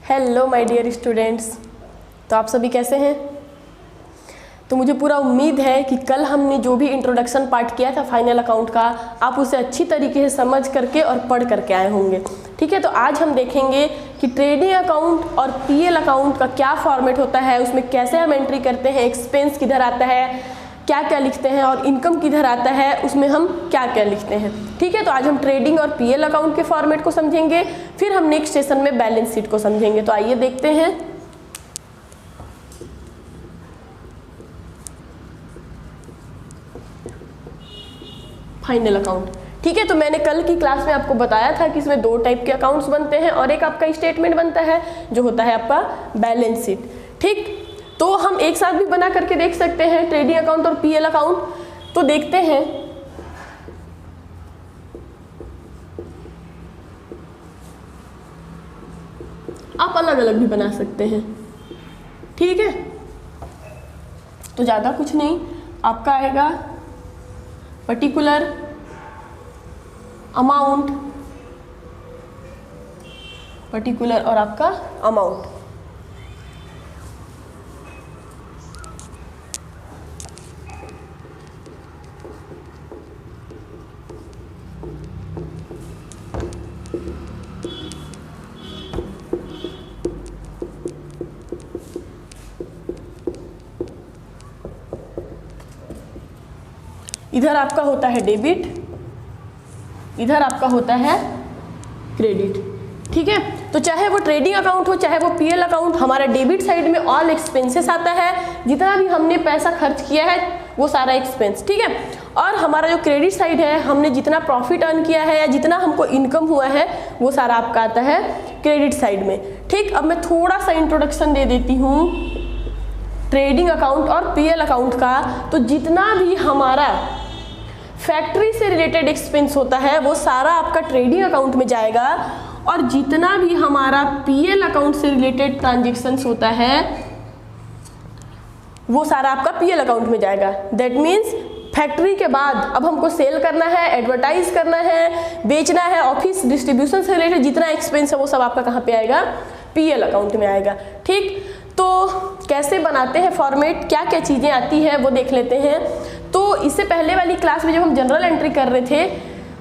Hello my dear students. तो आप सभी कैसे हैं? तो मुझे पूरा उम्मीद है कि कल हमने जो भी इंट्रोडक्शन पार्ट किया था फाइनल अकाउंट का, आप उसे अच्छी तरीके से समझ करके और पढ़ करके आए होंगे। ठीक है, तो आज हम देखेंगे कि ट्रेडिंग अकाउंट और पीएल अकाउंट का क्या फॉर्मेट होता है, उसमें कैसे हम एंट्री करते हैं, एक्सपेंस किधर आता है, क्या क्या लिखते हैं, और इनकम किधर आता है, उसमें हम क्या क्या लिखते हैं। ठीक है, तो आज हम ट्रेडिंग और पीएल अकाउंट के फॉर्मेट को समझेंगे, फिर हम नेक्स्ट सेशन में बैलेंस शीट को समझेंगे। तो आइए देखते हैं। Final account. ठीक है, तो मैंने कल की क्लास में आपको बताया था कि इसमें दो टाइप के अकाउंट्स बनते हैं और एक आपका स्टेटमेंट बनता है जो होता है आपका बैलेंस शीट। ठीक, तो हम एक साथ भी बना करके देख सकते हैं ट्रेडिंग अकाउंट और पीएल अकाउंट। तो देखते हैं। आप अलग अलग भी बना सकते हैं। ठीक है, तो ज़्यादा कुछ नहीं, आपका आएगा पर्टिकुलर अमाउंट, पर्टिकुलर और आपका अमाउंट। इधर आपका होता है डेबिट, इधर आपका होता है क्रेडिट। ठीक है, तो चाहे वो ट्रेडिंग अकाउंट हो चाहे वो पीएल अकाउंट, हमारा डेबिट साइड में ऑल एक्सपेंसेस आता है, जितना भी हमने पैसा खर्च किया है वो सारा एक्सपेंस। ठीक है, और हमारा जो क्रेडिट साइड है, हमने जितना प्रॉफिट अर्न किया है या जितना हमको इनकम हुआ है वो सारा आपका आता है क्रेडिट साइड में। ठीक, अब मैं थोड़ा सा इंट्रोडक्शन दे देती हूँ ट्रेडिंग अकाउंट और पीएल अकाउंट का। तो जितना भी हमारा फैक्ट्री से रिलेटेड एक्सपेंस होता है वो सारा आपका ट्रेडिंग अकाउंट में जाएगा, और जितना भी हमारा पीएल अकाउंट से रिलेटेड ट्रांजेक्शन्स होता है वो सारा आपका पीएल अकाउंट में जाएगा। दैट मीन्स फैक्ट्री के बाद अब हमको सेल करना है, एडवर्टाइज करना है, बेचना है, ऑफिस डिस्ट्रीब्यूशन से रिलेटेड जितना एक्सपेंस है वो सब आपका कहाँ पे आएगा? पीएल अकाउंट में आएगा। ठीक, तो कैसे बनाते हैं फॉर्मेट, क्या क्या चीज़ें आती है वो देख लेते हैं। तो इससे पहले वाली क्लास में जब हम जनरल एंट्री कर रहे थे,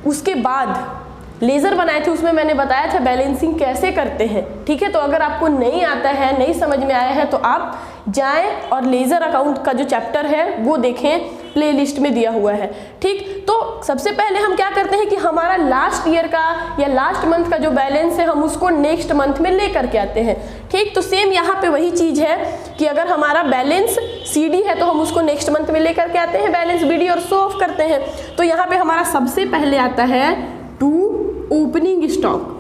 उसके बाद लेज़र बनाए थे, उसमें मैंने बताया था बैलेंसिंग कैसे करते हैं। ठीक है, तो अगर आपको नहीं आता है, नहीं समझ में आया है, तो आप जाएं और लेज़र अकाउंट का जो चैप्टर है वो देखें, प्लेलिस्ट में दिया हुआ है। ठीक, तो सबसे पहले हम क्या करते हैं कि हमारा लास्ट ईयर का या लास्ट मंथ का जो बैलेंस है हम उसको नेक्स्ट मंथ में ले करके आते हैं। ठीक, तो सेम यहाँ पे वही चीज़ है कि अगर हमारा बैलेंस सीडी है तो हम उसको नेक्स्ट मंथ में ले करके आते हैं बैलेंस बीडी और शो ऑफ करते हैं। तो यहाँ पे हमारा सबसे पहले आता है टू ओपनिंग स्टॉक।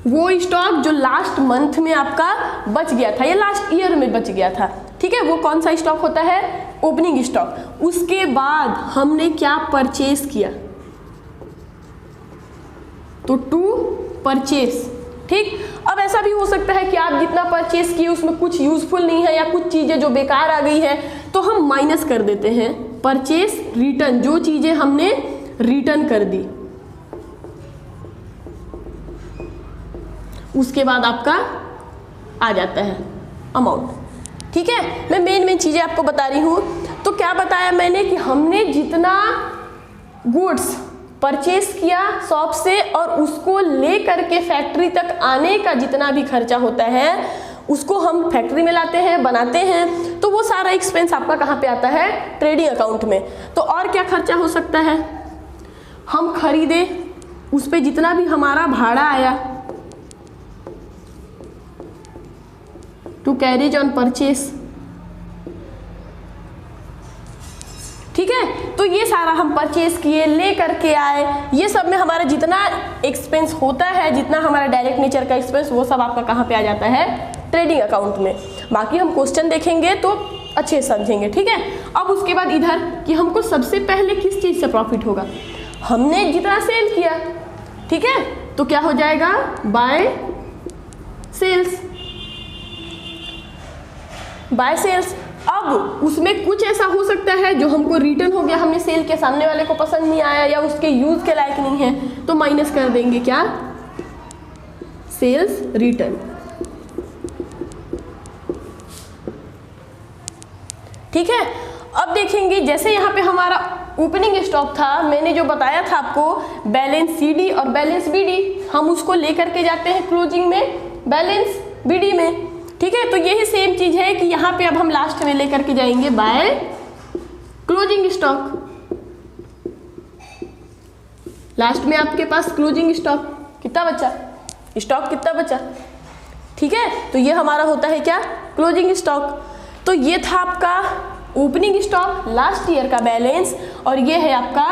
वो स्टॉक जो लास्ट मंथ में आपका बच गया था या लास्ट ईयर में बच गया था। ठीक है, वो कौन सा स्टॉक होता है? Opening stock. उसके बाद हमने क्या परचेस किया, तो टू परचेस। ठीक, अब ऐसा भी हो सकता है कि आप जितना परचेस किए उसमें कुछ यूजफुल नहीं है या कुछ चीज़ें जो बेकार आ गई है तो हम माइनस कर देते हैं परचेस रिटर्न, जो चीज़ें हमने रिटर्न कर दी। उसके बाद आपका आ जाता है अमाउंट। ठीक है, मैं मेन चीज़ें आपको बता रही हूँ। तो क्या बताया मैंने कि हमने जितना गुड्स परचेस किया शॉप से और उसको ले करके फैक्ट्री तक आने का जितना भी खर्चा होता है उसको हम फैक्ट्री में लाते हैं, बनाते हैं, तो वो सारा एक्सपेंस आपका कहाँ पे आता है? ट्रेडिंग अकाउंट में। तो और क्या खर्चा हो सकता है? हम खरीदे, उस पर जितना भी हमारा भाड़ा आया, टू कैरेज ऑन परचेस। ठीक है, तो ये सारा हम परचेस किए, ले करके आए, ये सब में हमारा जितना एक्सपेंस होता है, जितना हमारा डायरेक्ट नेचर का एक्सपेंस, वो सब आपका कहाँ पे आ जाता है? ट्रेडिंग अकाउंट में। बाकी हम क्वेश्चन देखेंगे तो अच्छे से समझेंगे। ठीक है, अब उसके बाद इधर कि हमको सबसे पहले किस चीज़ से प्रॉफिट होगा? हमने जितना सेल किया। ठीक है, तो क्या हो जाएगा? By sales. By sales. अब उसमें कुछ ऐसा हो सकता है जो हमको रिटर्न हो गया, हमने सेल किया, सामने वाले को पसंद नहीं आया या उसके यूज के लायक नहीं है, तो माइनस कर देंगे क्या, सेल्स रिटर्न। ठीक है, अब देखेंगे जैसे यहाँ पे हमारा ओपनिंग स्टॉक था, मैंने जो बताया था आपको बैलेंस सीडी और बैलेंस बीडी, हम उसको लेकर के जाते हैं क्लोजिंग में बैलेंस बीडी में। ठीक है, तो यही सेम चीज है कि यहाँ पे अब हम लास्ट में लेकर के जाएंगे बाय क्लोजिंग स्टॉक। लास्ट में आपके पास क्लोजिंग स्टॉक कितना बचा, स्टॉक कितना बचा। ठीक है, तो ये हमारा होता है क्या, क्लोजिंग स्टॉक। तो ये था आपका ओपनिंग स्टॉक, लास्ट ईयर का बैलेंस, और ये है आपका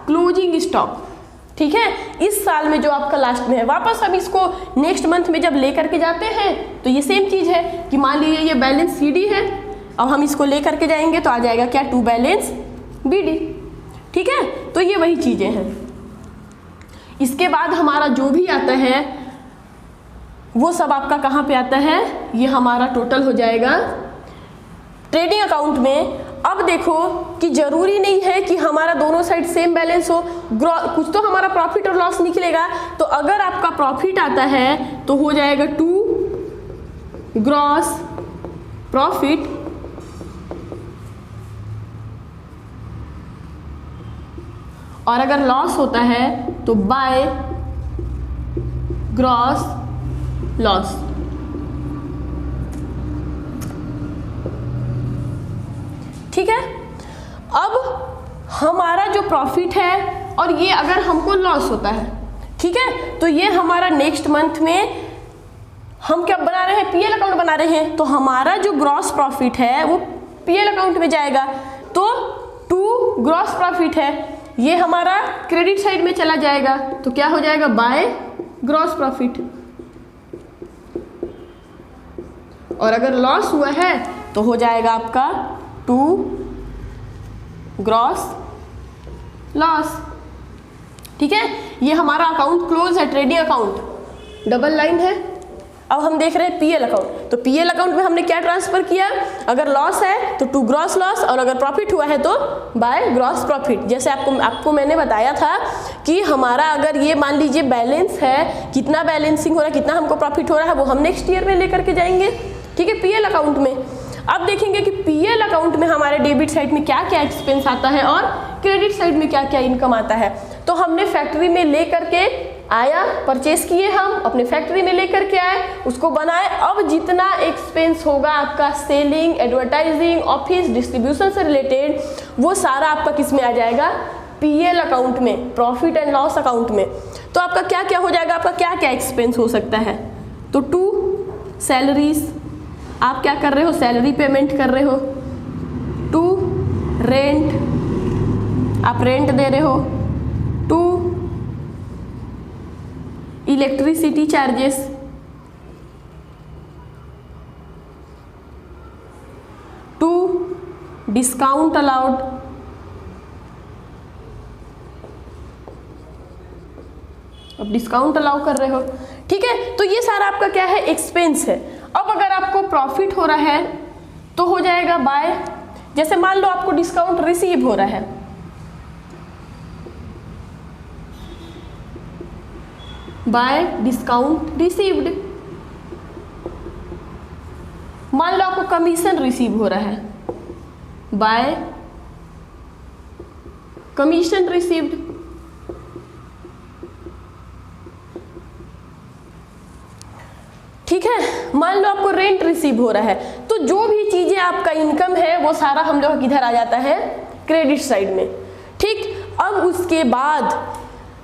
क्लोजिंग स्टॉक। ठीक है, इस साल में जो आपका लास्ट में है, वापस हम इसको नेक्स्ट मंथ में जब लेकर के जाते हैं तो ये सेम चीज है कि मान लीजिए ये बैलेंस सीडी है, अब हम इसको लेकर के जाएंगे तो आ जाएगा क्या, टू बैलेंस बीडी। ठीक है, तो ये वही चीजें हैं। इसके बाद हमारा जो भी आता है वो सब आपका कहाँ पे आता है, ये हमारा टोटल हो जाएगा ट्रेडिंग अकाउंट में। अब देखो कि जरूरी नहीं है कि हमारा दोनों साइड सेम बैलेंस हो, कुछ तो हमारा प्रॉफिट और लॉस निकलेगा। तो अगर आपका प्रॉफिट आता है तो हो जाएगा टू ग्रॉस प्रॉफिट, और अगर लॉस होता है तो बाय ग्रॉस लॉस। ठीक है, अब हमारा जो प्रॉफिट है और ये अगर हमको लॉस होता है, ठीक है, तो ये हमारा नेक्स्ट मंथ में हम क्या बना रहे हैं, पीएल अकाउंट बना रहे हैं, तो हमारा जो ग्रॉस प्रॉफिट है वो पीएल अकाउंट में जाएगा। तो टू ग्रॉस प्रॉफिट है, ये हमारा क्रेडिट साइड में चला जाएगा, तो क्या हो जाएगा, बाय ग्रॉस प्रॉफिट। और अगर लॉस हुआ है तो हो जाएगा आपका टू ग्रॉस लॉस। ठीक है, ये हमारा अकाउंट क्लोज है, ट्रेडिंग अकाउंट डबल लाइन है। अब हम देख रहे हैं पीएल अकाउंट, तो पीएल अकाउंट में हमने क्या ट्रांसफर किया, अगर लॉस है तो टू ग्रॉस लॉस, और अगर प्रॉफिट हुआ है तो बाय ग्रॉस प्रॉफिट। जैसे आपको मैंने बताया था कि हमारा अगर ये मान लीजिए बैलेंस है, कितना बैलेंसिंग हो रहा है, कितना हमको प्रॉफिट हो रहा है, वो हम नेक्स्ट ईयर में लेकर के जाएंगे। ठीक है, पीएल अकाउंट में। अब देखेंगे कि पीएल अकाउंट में हमारे डेबिट साइड में क्या क्या एक्सपेंस आता है और क्रेडिट साइड में क्या क्या इनकम आता है। तो हमने फैक्ट्री में ले करके आया, परचेस किए, हम अपने फैक्ट्री में लेकर के आए, उसको बनाए। अब जितना एक्सपेंस होगा आपका सेलिंग, एडवर्टाइजिंग, ऑफिस, डिस्ट्रीब्यूशन से रिलेटेड, वो सारा आपका किस में आ जाएगा, पीएल अकाउंट में, प्रॉफिट एंड लॉस अकाउंट में। तो आपका क्या क्या हो जाएगा, आपका क्या क्या एक्सपेंस हो सकता है, तो टू सैलरीज, आप क्या कर रहे हो, सैलरी पेमेंट कर रहे हो। टू रेंट, आप रेंट दे रहे हो। To electricity charges. To discount allowed. अब डिस्काउंट अलाउ कर रहे हो। ठीक है, तो ये सारा आपका क्या है, एक्सपेंस है। अब अगर आपको प्रॉफिट हो रहा है तो हो जाएगा बाय, जैसे मान लो आपको डिस्काउंट रिसीव हो रहा है, बाय डिस्काउंट रिसीव्ड। मान लो आपको कमीशन रिसीव हो रहा है, बाय कमीशन रिसीव्ड। ठीक है, मान लो आपको रेंट रिसीव हो रहा है, तो जो भी चीजें आपका इनकम है वो सारा हम लोग किधर आ जाता है, क्रेडिट साइड में। ठीक, अब उसके बाद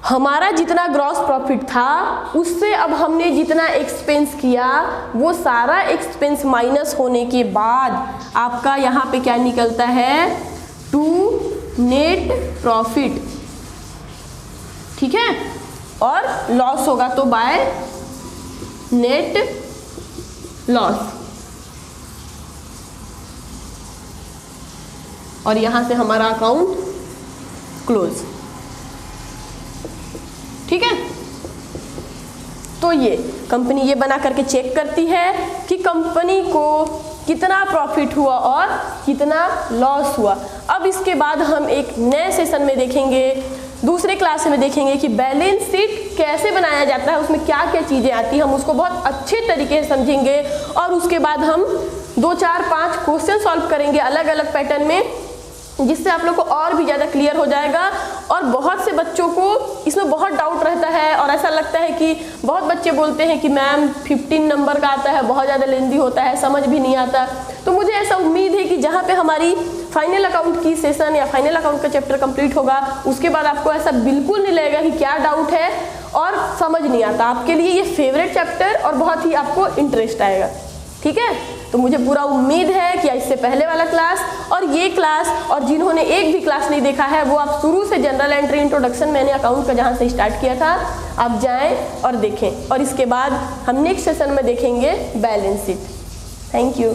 हमारा जितना ग्रॉस प्रॉफिट था उससे अब हमने जितना एक्सपेंस किया वो सारा एक्सपेंस माइनस होने के बाद आपका यहाँ पे क्या निकलता है, टू नेट प्रॉफिट। ठीक है, और लॉस होगा तो बाय नेट लॉस। और यहां से हमारा अकाउंट क्लोज। ठीक है, तो ये कंपनी ये बना करके चेक करती है कि कंपनी को कितना प्रॉफिट हुआ और कितना लॉस हुआ। अब इसके बाद हम एक नए सेशन में देखेंगे, दूसरे क्लास में देखेंगे कि बैलेंस शीट कैसे बनाया जाता है, उसमें क्या क्या चीज़ें आती हैं, हम उसको बहुत अच्छे तरीके से समझेंगे। और उसके बाद हम 2, 4, 5 क्वेश्चन सॉल्व करेंगे अलग अलग पैटर्न में, जिससे आप लोग को और भी ज़्यादा क्लियर हो जाएगा। और बहुत से बच्चों को इसमें बहुत डाउट रहता है और ऐसा लगता है कि बहुत बच्चे बोलते हैं कि मैम 15 नंबर का आता है, बहुत ज़्यादा लेंदी होता है, समझ भी नहीं आता। तो मुझे ऐसा उम्मीद है कि जहाँ पे हमारी फाइनल अकाउंट की सेशन या फाइनल अकाउंट का चैप्टर कंप्लीट होगा, उसके बाद आपको ऐसा बिल्कुल नहीं लगेगा कि क्या डाउट है और समझ नहीं आता। आपके लिए ये फेवरेट चैप्टर और बहुत ही आपको इंटरेस्ट आएगा, ठीक है। तो मुझे पूरा उम्मीद है कि इससे पहले वाला क्लास और ये क्लास, और जिन्होंने एक भी क्लास नहीं देखा है वो आप शुरू से जनरल एंट्री इंट्रोडक्शन मैंने अकाउंट का जहाँ से स्टार्ट किया था, आप जाएं और देखें। और इसके बाद हम नेक्स्ट सेशन में देखेंगे बैलेंस शीट। Thank you.